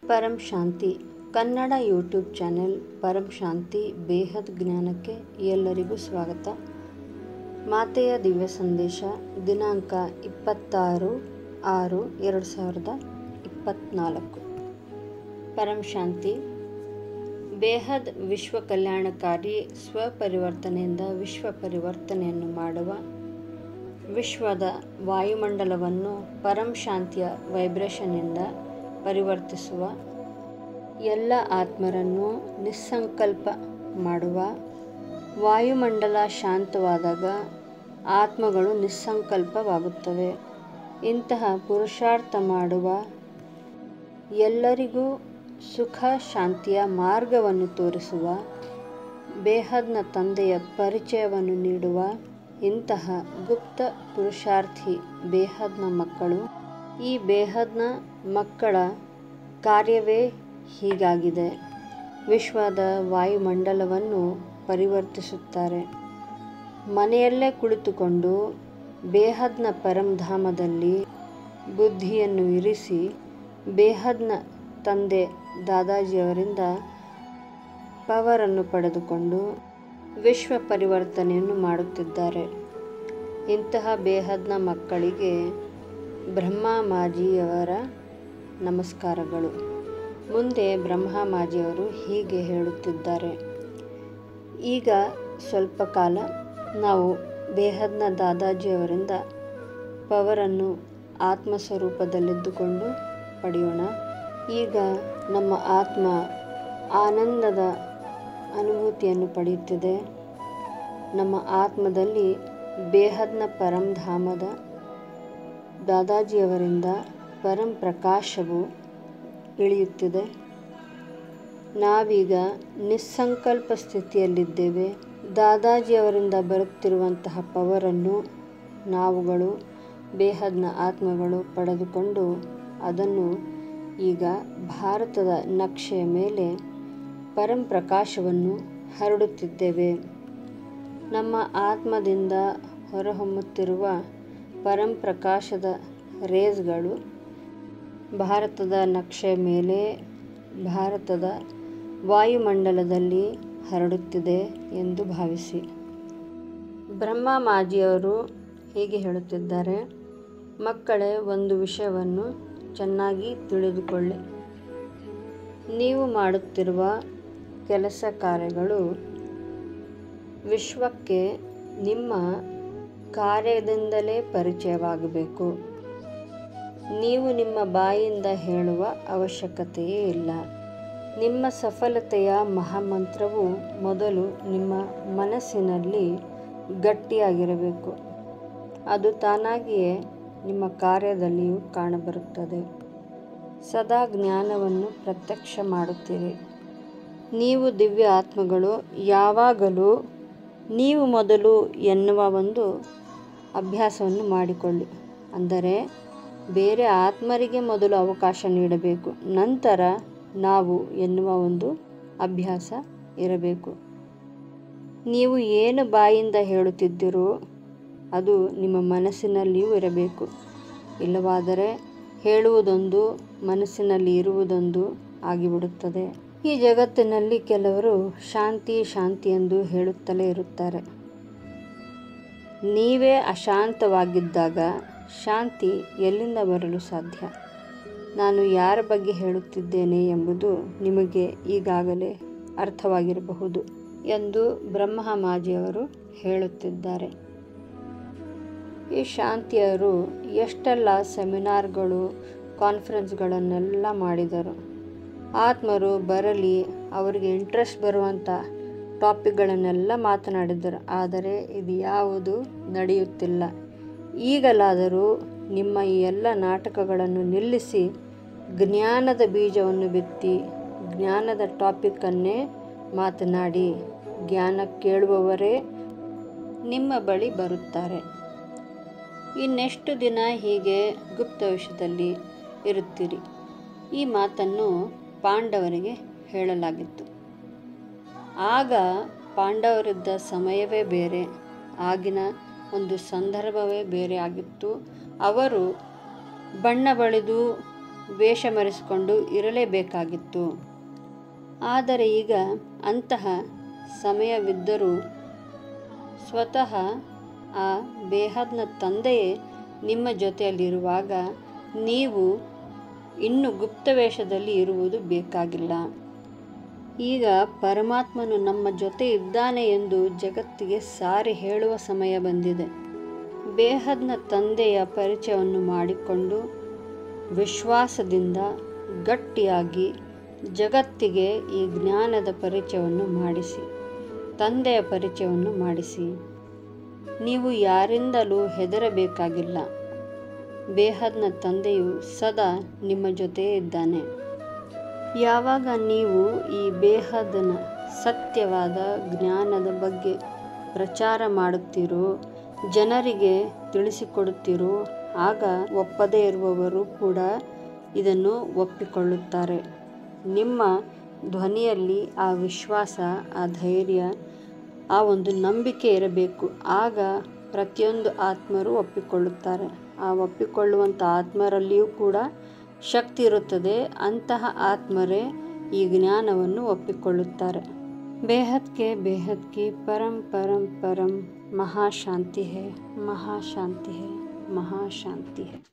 ಪರಂ ಶಾಂತಿ Kannada YouTube channel ಪರಂ ಶಾಂತಿ ಬೇಹದ್ ಜ್ಞಾನಕ್ಕೆ ಎಲ್ಲರಿಗೂ ಸ್ವಾಗತ. ಮಾತೆಯ ದಿವ್ಯ ಸಂದೇಶ ದಿನಾಂಕ 26/6/2024. ಪರಂ ಶಾಂತಿ ಬೇಹದ್ ವಿಶ್ವ ಕಲ್ಯಾಣಕಾರಿ ಸ್ವಪರಿವರ್ತನೆಯಿಂದ ವಿಶ್ವ ಪರಿವರ್ತನೆಯನ್ನು ಮಾಡುವ, ವಿಶ್ವದ ವಾಯುಮಂಡಲವನ್ನು ಪರಂ ಶಾಂತಿಯ ವೈಬ್ರೇಷನ್ನಿಂದ ಪರಿವರ್ತಿಸುವ, ಎಲ್ಲ ಆತ್ಮರನ್ನು ನಿಸ್ಸಂಕಲ್ಪ ಮಾಡುವ. ವಾಯುಮಂಡಲ ಶಾಂತವಾದಾಗ ಆತ್ಮಗಳು ನಿಸ್ಸಂಕಲ್ಪವಾಗುತ್ತವೆ. ಇಂತಹ ಪುರುಷಾರ್ಥ ಮಾಡುವ, ಎಲ್ಲರಿಗೂ ಸುಖ ಶಾಂತಿಯ ಮಾರ್ಗವನ್ನು ತೋರಿಸುವ, ಬೇಹದ್ನ ತಂದೆಯ ಪರಿಚಯವನ್ನು ನೀಡುವ ಇಂತಹ ಗುಪ್ತ ಪುರುಷಾರ್ಥಿ ಬೇಹದ್ನ ಮಕ್ಕಳು. ಈ ಬೇಹದ್ನ ಮಕ್ಕಳ ಕಾರ್ಯವೇ ಹೀಗಾಗಿದೆ. ವಿಶ್ವದ ವಾಯುಮಂಡಲವನ್ನು ಪರಿವರ್ತಿಸುತ್ತಾರೆ. ಮನೆಯಲ್ಲೇ ಕುಳಿತುಕೊಂಡು ಬೇಹದ್ನ ಪರಂಧಾಮದಲ್ಲಿ ಬುದ್ಧಿಯನ್ನು ಇರಿಸಿ ಬೇಹದ್ನ ತಂದೆ ದಾದಾಜಿಯವರಿಂದ ಪವರನ್ನು ಪಡೆದುಕೊಂಡು ವಿಶ್ವ ಪರಿವರ್ತನೆಯನ್ನು ಮಾಡುತ್ತಿದ್ದಾರೆ. ಇಂತಹ ಬೇಹದ್ನ ಮಕ್ಕಳಿಗೆ ಬ್ರಹ್ಮ ಮಾಜಿಯವರ ನಮಸ್ಕಾರಗಳು. ಮುಂದೆ ಬ್ರಹ್ಮ ಮಾಜಿಯವರು ಹೀಗೆ ಹೇಳುತ್ತಿದ್ದಾರೆ. ಈಗ ಸ್ವಲ್ಪ ಕಾಲ ನಾವು ಬೇಹದ್ನ ದಾದಾಜಿಯವರಿಂದ ಪವರನ್ನು ಆತ್ಮಸ್ವರೂಪದಲ್ಲಿದ್ದುಕೊಂಡು ಪಡೆಯೋಣ. ಈಗ ನಮ್ಮ ಆತ್ಮ ಆನಂದದ ಅನುಭೂತಿಯನ್ನು ಪಡೆಯುತ್ತಿದೆ. ನಮ್ಮ ಆತ್ಮದಲ್ಲಿ ಬೇಹದ್ನ ಪರಂಧಾಮದ ದಾದಾಜಿಯವರಿಂದ ಪರಂ ಪ್ರಕಾಶವು ಇಳಿಯುತ್ತಿದೆ. ನಾವೀಗ ನಿಸ್ಸಂಕಲ್ಪ ಸ್ಥಿತಿಯಲ್ಲಿದ್ದೇವೆ. ದಾದಾಜಿಯವರಿಂದ ಬರುತ್ತಿರುವಂತಹ ಪವರನ್ನು ನಾವುಗಳು ಬೇಹದ್ನ ಆತ್ಮಗಳು ಪಡೆದುಕೊಂಡು ಅದನ್ನು ಈಗ ಭಾರತದ ನಕ್ಷೆಯ ಮೇಲೆ ಪರಂ ಪ್ರಕಾಶವನ್ನು ಹರಡುತ್ತಿದ್ದೇವೆ. ನಮ್ಮ ಆತ್ಮದಿಂದ ಹೊರಹೊಮ್ಮುತ್ತಿರುವ ಪರಂ ಪ್ರಕಾಶದ ರೇಸ್ಗಳು ಭಾರತದ ನಕ್ಷೆಯ ಮೇಲೆ ಭಾರತದ ವಾಯುಮಂಡಲದಲ್ಲಿ ಹರಡುತ್ತಿದೆ ಎಂದು ಭಾವಿಸಿ. ಬ್ರಹ್ಮ ಮಾಜಿಯವರು ಹೀಗೆ ಹೇಳುತ್ತಿದ್ದಾರೆ. ಮಕ್ಕಳೇ, ಒಂದು ವಿಷಯವನ್ನು ಚೆನ್ನಾಗಿ ತಿಳಿದುಕೊಳ್ಳಿ. ನೀವು ಮಾಡುತ್ತಿರುವ ಕೆಲಸ ಕಾರ್ಯಗಳು ವಿಶ್ವಕ್ಕೆ ನಿಮ್ಮ ಕಾರ್ಯದಿಂದಲೇ ಪರಿಚಯವಾಗಬೇಕು. ನೀವು ನಿಮ್ಮ ಬಾಯಿಂದ ಹೇಳುವ ಅವಶ್ಯಕತೆಯೇ ಇಲ್ಲ. ನಿಮ್ಮ ಸಫಲತೆಯ ಮಹಾಮಂತ್ರವು ಮೊದಲು ನಿಮ್ಮ ಮನಸ್ಸಿನಲ್ಲಿ ಗಟ್ಟಿಯಾಗಿರಬೇಕು. ಅದು ತಾನಾಗಿಯೇ ನಿಮ್ಮ ಕಾರ್ಯದಲ್ಲಿಯೂ ಕಾಣಬರುತ್ತದೆ. ಸದಾ ಜ್ಞಾನವನ್ನು ಪ್ರತ್ಯಕ್ಷ ಮಾಡುತ್ತೀರಿ. ನೀವು ದಿವ್ಯ ಆತ್ಮಗಳು. ಯಾವಾಗಲೂ ನೀವು ಮೊದಲು ಎನ್ನುವ ಒಂದು ಅಭ್ಯಾಸವನ್ನು ಮಾಡಿಕೊಳ್ಳಿ. ಅಂದರೆ ಬೇರೆ ಆತ್ಮರಿಗೆ ಮೊದಲು ಅವಕಾಶ ನೀಡಬೇಕು, ನಂತರ ನಾವು ಎನ್ನುವ ಒಂದು ಅಭ್ಯಾಸ ಇರಬೇಕು. ನೀವು ಏನು ಬಾಯಿಂದ ಹೇಳುತ್ತಿದ್ದೀರೋ ಅದು ನಿಮ್ಮ ಮನಸ್ಸಿನಲ್ಲಿಯೂ ಇರಬೇಕು. ಇಲ್ಲವಾದರೆ ಹೇಳುವುದೊಂದು ಮನಸ್ಸಿನಲ್ಲಿ ಇರುವುದೊಂದು ಆಗಿಬಿಡುತ್ತದೆ. ಈ ಜಗತ್ತಿನಲ್ಲಿ ಕೆಲವರು ಶಾಂತಿ ಶಾಂತಿ ಎಂದು ಹೇಳುತ್ತಲೇ ಇರುತ್ತಾರೆ. ನೀವೇ ಅಶಾಂತವಾಗಿದ್ದಾಗ ಶಾಂತಿ ಎಲ್ಲಿಂದ ಬರಲು ಸಾಧ್ಯ? ನಾನು ಯಾರ ಬಗ್ಗೆ ಹೇಳುತ್ತಿದ್ದೇನೆ ಎಂಬುದು ನಿಮಗೆ ಈಗಾಗಲೇ ಅರ್ಥವಾಗಿರಬಹುದು ಎಂದು ಬ್ರಹ್ಮ ಮಾಜಿಯವರು ಹೇಳುತ್ತಿದ್ದಾರೆ. ಈ ಶಾಂತಿಯವರು ಎಷ್ಟೆಲ್ಲ ಸೆಮಿನಾರ್ಗಳು, ಕಾನ್ಫರೆನ್ಸ್ಗಳನ್ನೆಲ್ಲ ಮಾಡಿದರು. ಆತ್ಮರು ಬರಲಿ, ಅವರಿಗೆ ಇಂಟ್ರೆಸ್ಟ್ ಬರುವಂಥ ಟಾಪಿಕ್ಗಳನ್ನೆಲ್ಲ ಮಾತನಾಡಿದರು. ಆದರೆ ಇದು ಯಾವುದು ನಡೆಯುತ್ತಿಲ್ಲ. ಈಗಲಾದರೂ ನಿಮ್ಮ ಈ ಎಲ್ಲ ನಾಟಕಗಳನ್ನು ನಿಲ್ಲಿಸಿ ಜ್ಞಾನದ ಬೀಜವನ್ನು ಬಿತ್ತಿ ಜ್ಞಾನದ ಟಾಪಿಕ್ಕನ್ನೇ ಮಾತನಾಡಿ. ಜ್ಞಾನ ಕೇಳುವವರೇ ನಿಮ್ಮ ಬಳಿ ಬರುತ್ತಾರೆ. ಇನ್ನೆಷ್ಟು ದಿನ ಹೀಗೆ ಗುಪ್ತ ವಿಷಯದಲ್ಲಿ ಇರುತ್ತೀರಿ? ಈ ಮಾತನ್ನು ಪಾಂಡವರಿಗೆ ಹೇಳಲಾಗಿತ್ತು. ಆಗ ಪಾಂಡವರಿದ್ದ ಸಮಯವೇ ಬೇರೆ, ಆಗಿನ ಒಂದು ಸಂದರ್ಭವೇ ಬೇರೆ ಆಗಿತ್ತು. ಅವರು ಬಣ್ಣ ಬಳಿದು ವೇಷ ಮರೆಸಿಕೊಂಡು ಇರಲೇಬೇಕಾಗಿತ್ತು. ಆದರೆ ಈಗ ಅಂತಹ ಸಮಯವಿದ್ದರೂ ಸ್ವತಃ ಆ ಬೇಹದ್ನ ತಂದೆಯೇ ನಿಮ್ಮ ಜೊತೆಯಲ್ಲಿರುವಾಗ ನೀವು ಇನ್ನು ಗುಪ್ತವೇಷದಲ್ಲಿ ಇರುವುದು ಬೇಕಾಗಿಲ್ಲ. ಈಗ ಪರಮಾತ್ಮನು ನಮ್ಮ ಜೊತೆ ಇದ್ದಾನೆ ಎಂದು ಜಗತ್ತಿಗೆ ಸಾರಿ ಹೇಳುವ ಸಮಯ ಬಂದಿದೆ. ಬೇಹದ್ನ ತಂದೆಯ ಪರಿಚಯವನ್ನು ಮಾಡಿಕೊಂಡು ವಿಶ್ವಾಸದಿಂದ ಗಟ್ಟಿಯಾಗಿ ಜಗತ್ತಿಗೆ ಈ ಜ್ಞಾನದ ಪರಿಚಯವನ್ನು ಮಾಡಿಸಿ, ತಂದೆಯ ಪರಿಚಯವನ್ನು ಮಾಡಿಸಿ. ನೀವು ಯಾರಿಂದಲೂ ಹೆದರಬೇಕಾಗಿಲ್ಲ. ಬೇಹದ್ನ ತಂದೆಯು ಸದಾ ನಿಮ್ಮ ಜೊತೆ ಇದ್ದಾನೆ. ಯಾವಾಗ ನೀವು ಈ ಬೇಹದ್ನ ಸತ್ಯವಾದ ಜ್ಞಾನದ ಬಗ್ಗೆ ಪ್ರಚಾರ ಮಾಡುತ್ತೀರೋ, ಜನರಿಗೆ ತಿಳಿಸಿಕೊಡುತ್ತೀರೋ, ಆಗ ಒಪ್ಪದೇ ಇರುವವರು ಕೂಡ ಇದನ್ನು ಒಪ್ಪಿಕೊಳ್ಳುತ್ತಾರೆ. ನಿಮ್ಮ ಧ್ವನಿಯಲ್ಲಿ ಆ ವಿಶ್ವಾಸ, ಆ ಧೈರ್ಯ, ಆ ಒಂದು ನಂಬಿಕೆ ಇರಬೇಕು. ಆಗ ಪ್ರತಿಯೊಂದು ಆತ್ಮರು ಒಪ್ಪಿಕೊಳ್ಳುತ್ತಾರೆ. ಆ ಒಪ್ಪಿಕೊಳ್ಳುವಂಥ ಆತ್ಮರಲ್ಲಿಯೂ ಕೂಡ ಶಕ್ತಿ ಇರುತ್ತದೆ. ಅಂತಹ ಆತ್ಮರೇ ಈ ಜ್ಞಾನವನ್ನು ಒಪ್ಪಿಕೊಳ್ಳುತ್ತಾರೆ. बेहद की परम परम परम महाशांति है, महाशांति है, महाशांति है।